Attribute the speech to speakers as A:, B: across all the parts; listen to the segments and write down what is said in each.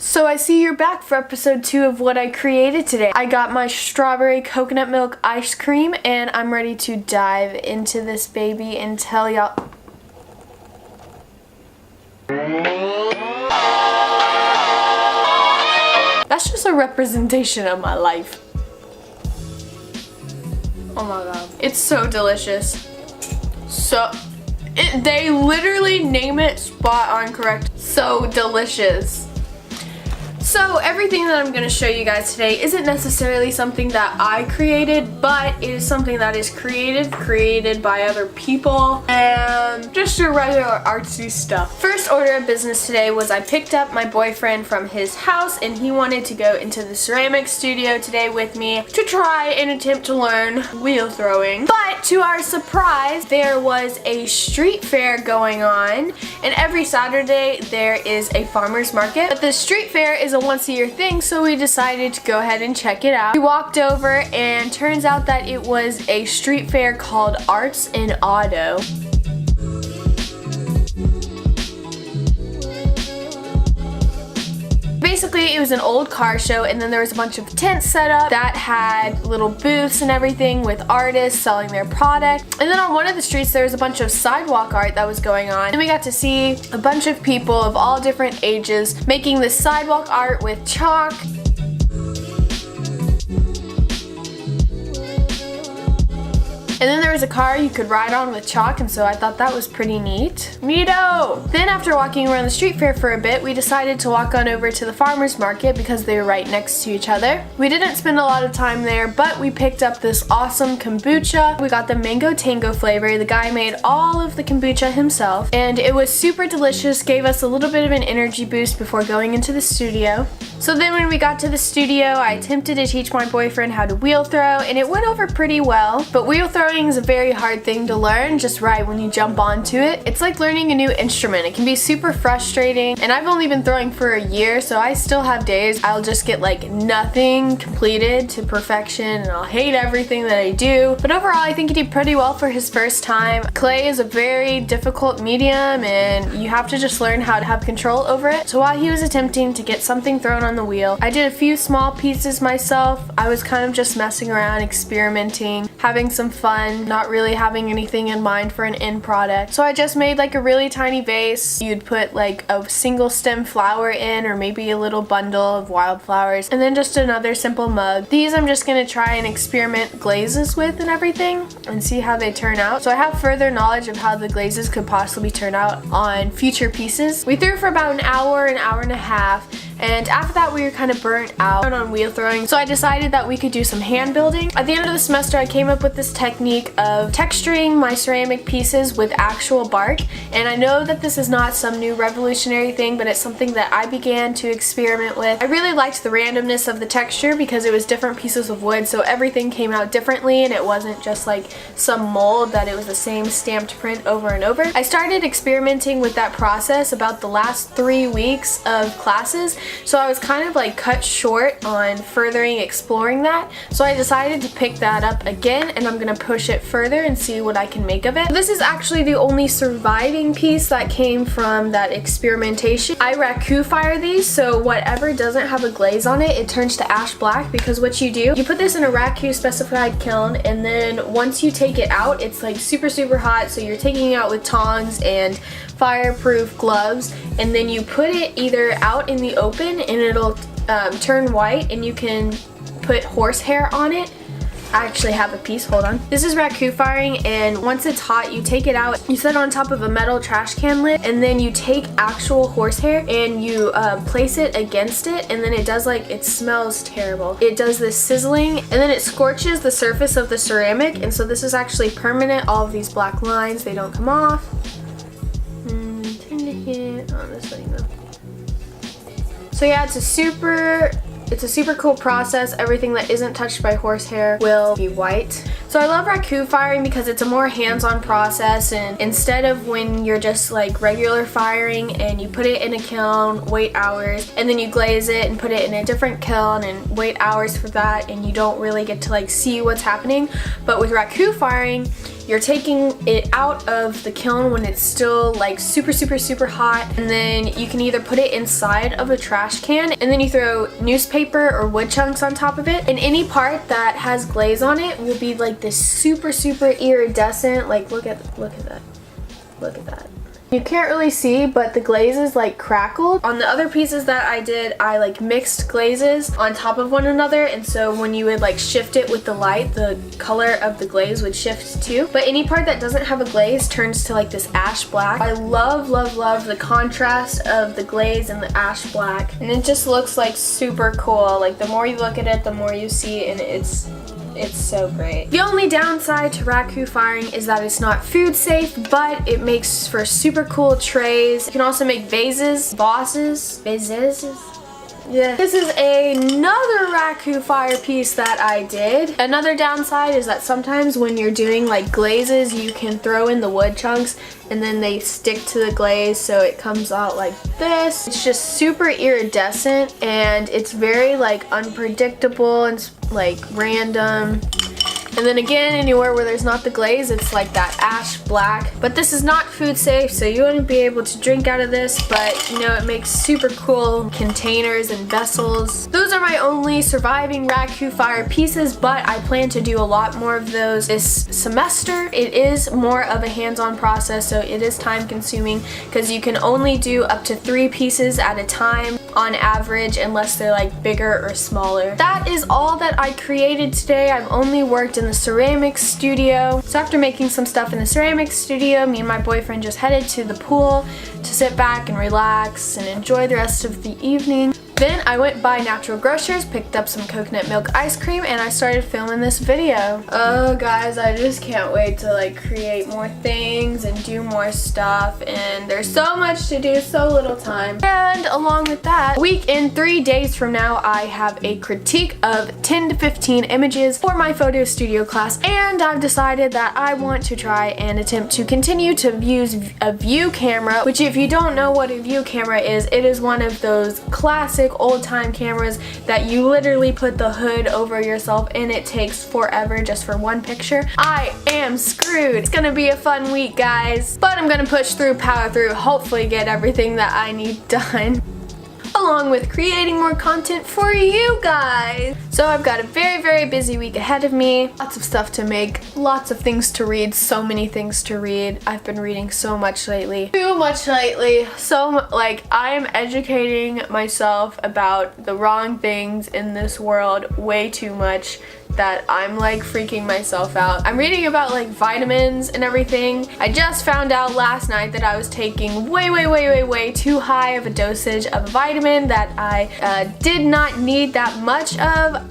A: So I see you're back for episode 2 of what I created today. I got my strawberry coconut milk ice cream and I'm ready to dive into this baby and tell y'all. That's just a representation of my life. Oh my god. It's so delicious. They literally name it spot on correct. So delicious. So everything that I'm going to show you guys today isn't necessarily something that I created, but it is something that is created by other people, and just your regular artsy stuff. First order of business today was I picked up my boyfriend from his house and he wanted to go into the ceramic studio today with me to try and attempt to learn wheel throwing. But to our surprise, there was a street fair going on, and every Saturday there is a farmer's market. But the street fair is a once-a-year thing, so we decided to go ahead and check it out. We walked over and turns out that it was a street fair called Arts in Auto. Basically, it was an old car show, and then there was a bunch of tents set up that had little booths and everything with artists selling their product. And then on one of the streets, there was a bunch of sidewalk art that was going on. And we got to see a bunch of people of all different ages making this sidewalk art with chalk. And then there was a car you could ride on with chalk, and so I thought that was pretty neat. Neato! Then after walking around the street fair for a bit, we decided to walk on over to the farmer's market because they were right next to each other. We didn't spend a lot of time there, but we picked up this awesome kombucha. We got the mango tango flavor. The guy made all of the kombucha himself, and it was super delicious, gave us a little bit of an energy boost before going into the studio. So then when we got to the studio, I attempted to teach my boyfriend how to wheel throw, and it went over pretty well. But wheel throwing is a very hard thing to learn just right when you jump onto it. It's like learning a new instrument. It can be super frustrating, and I've only been throwing for a year, so I still have days I'll just get like nothing completed to perfection, and I'll hate everything that I do. But overall, I think he did pretty well for his first time. Clay is a very difficult medium, and you have to just learn how to have control over it. So while he was attempting to get something thrown on the wheel, I did a few small pieces myself. I was kind of just messing around, experimenting, having some fun, not really having anything in mind for an end product. So I just made like a really tiny vase. You'd put like a single stem flower in, or maybe a little bundle of wildflowers, and then just another simple mug. These I'm just gonna try and experiment glazes with and everything and see how they turn out. So I have further knowledge of how the glazes could possibly turn out on future pieces. We threw for about an hour and a half. And after that, we were kind of burnt out on wheel throwing, so I decided that we could do some hand building. At the end of the semester, I came up with this technique of texturing my ceramic pieces with actual bark, and I know that this is not some new revolutionary thing, but it's something that I began to experiment with. I really liked the randomness of the texture because it was different pieces of wood, so everything came out differently, and it wasn't just like some mold that it was the same stamped print over and over. I started experimenting with that process about the last 3 weeks of classes, so I was kind of like cut short on furthering exploring that. So I decided to pick that up again, and I'm gonna push it further and see what I can make of it. This is actually the only surviving piece that came from that experimentation. I raku fire these, so whatever doesn't have a glaze on it, it turns to ash black, because what you do, you put this in a raku specified kiln, and then once you take it out, it's like super hot, so you're taking it out with tongs and fireproof gloves, and then you put it either out in the open and it'll turn white, and you can put horsehair on it. I actually have a piece, hold on. This is raku firing, and once it's hot, you take it out, you set it on top of a metal trash can lid, and then you take actual horsehair and you place it against it, and then it does like, it smells terrible. It does this sizzling, and then it scorches the surface of the ceramic, and so this is actually permanent. All of these black lines, they don't come off. So yeah, it's a super It's a super cool process. Everything that isn't touched by horsehair will be white. So I love raku firing because it's a more hands-on process, and instead of when you're just like regular firing and you put it in a kiln, wait hours, and then you glaze it and put it in a different kiln and wait hours for that, and you don't really get to like see what's happening. But with raku firing, you're taking it out of the kiln when it's still like super hot, and then you can either put it inside of a trash can and then you throw newspaper or wood chunks on top of it, and any part that has glaze on it will be like this super iridescent. Like look at that. You can't really see, but the glaze is like crackled. On the other pieces that I did, I like mixed glazes on top of one another, and so when you would like shift it with the light, the color of the glaze would shift too. But any part that doesn't have a glaze turns to like this ash black. I love the contrast of the glaze and the ash black, and it just looks like super cool. Like the more you look at it, the more you see, and it's so great. The only downside to raku firing is that it's not food safe, but it makes for super cool trays. You can also make vases. Yeah. This is another raku fire piece that I did. Another downside is that sometimes when you're doing like glazes, you can throw in the wood chunks and then they stick to the glaze, so it comes out like this. It's just super iridescent, and it's very like unpredictable and like random. And then again, anywhere where there's not the glaze, it's like that ash black. But this is not food safe, so you wouldn't be able to drink out of this, but you know, it makes super cool containers and vessels. Those are my only surviving raku fire pieces, but I plan to do a lot more of those this semester. It is more of a hands-on process, so it is time consuming because you can only do up to 3 pieces at a time on average, unless they're like bigger or smaller. That is all that I created today. I've only worked in the ceramics studio. So after making some stuff in the ceramics studio, me and my boyfriend just headed to the pool to sit back and relax and enjoy the rest of the evening. Then I went by Natural Grocers, picked up some coconut milk ice cream, and I started filming this video. Oh guys, I just can't wait to like create more things and do more stuff, and there's so much to do, so little time. And along with that, a week and 3 days from now, I have a critique of 10 to 15 images for my photo studio class, and I've decided that I want to try and attempt to continue to use a view camera, which if you don't know what a view camera is, it is one of those classic old-time cameras that you literally put the hood over yourself and it takes forever just for one picture. I am screwed. It's gonna be a fun week, guys, but I'm gonna push through, power through, hopefully get everything that I need done, along with creating more content for you guys. So I've got a very busy week ahead of me. Lots of stuff to make, lots of things to read, so many things to read. I've been reading so much lately. Too much lately. So like I'm educating myself about the wrong things in this world way too much that I'm like freaking myself out. I'm reading about like vitamins and everything. I just found out last night that I was taking way too high of a dosage of a vitamin that I did not need that much of.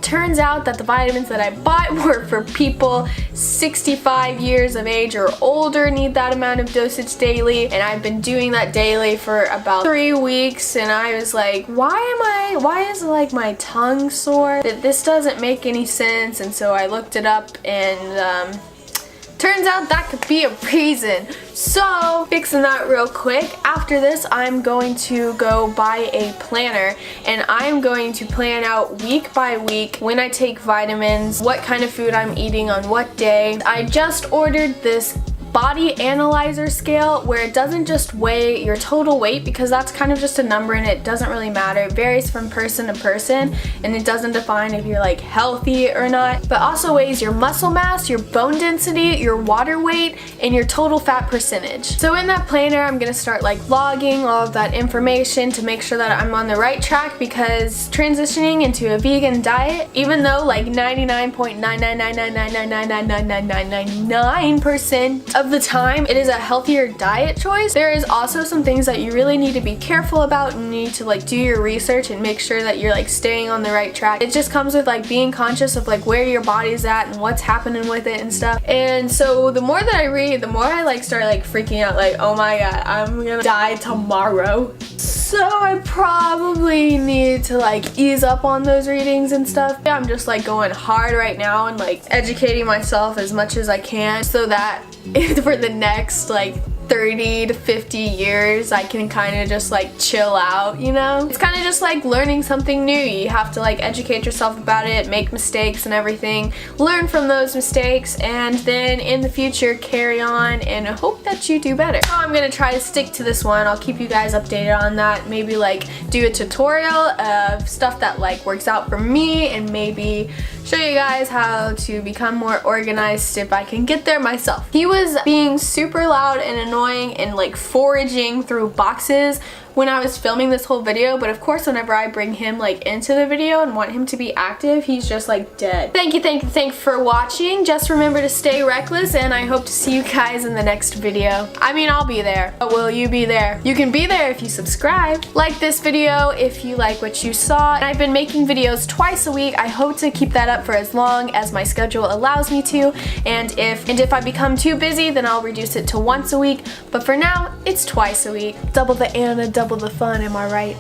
A: Turns out that the vitamins that I bought were for people 65 years of age or older, need that amount of dosage daily, and I've been doing that daily for about 3 weeks, and I was like, why is like my tongue sore? This doesn't make any sense. And so I looked it up, and turns out that could be a reason. So fixing that real quick. After this, I'm going to go buy a planner, and I'm going to plan out week by week when I take vitamins, what kind of food I'm eating on what day. I just ordered this body analyzer scale where it doesn't just weigh your total weight, because that's kind of just a number and it doesn't really matter. It varies from person to person and it doesn't define if you're like healthy or not, but also weighs your muscle mass, your bone density, your water weight, and your total fat percentage. So in that planner, I'm gonna start like logging all of that information to make sure that I'm on the right track, because transitioning into a vegan diet, even though like 99.999999999% of the time it is a healthier diet choice, there is also some things that you really need to be careful about and need to like do your research and make sure that you're like staying on the right track. It just comes with like being conscious of like where your body's at and what's happening with it and stuff. And so the more that I read, the more I like start like freaking out, like, oh my god, I'm gonna die tomorrow. So I probably need to like ease up on those readings and stuff. I'm just like going hard right now and like educating myself as much as I can so that for the next like 30 to 50 years I can kind of just like chill out, you know? It's kind of just like learning something new. You have to like educate yourself about it, make mistakes and everything, learn from those mistakes, and then in the future carry on and hope that you do better. So I'm gonna try to stick to this one. I'll keep you guys updated on that. Maybe like do a tutorial of stuff that like works out for me, and maybe show you guys how to become more organized if I can get there myself. He was being super loud and annoying and like foraging through boxes when I was filming this whole video, but of course whenever I bring him like into the video and want him to be active, he's just like dead. Thank you for watching. Just remember to stay reckless, and I hope to see you guys in the next video. I mean, I'll be there, but will you be there? You can be there if you subscribe. Like this video if you like what you saw. And I've been making videos twice a week. I hope to keep that up for as long as my schedule allows me to, and if I become too busy, then I'll reduce it to once a week, but for now it's twice a week. Double the Anna, double the fun, am I right?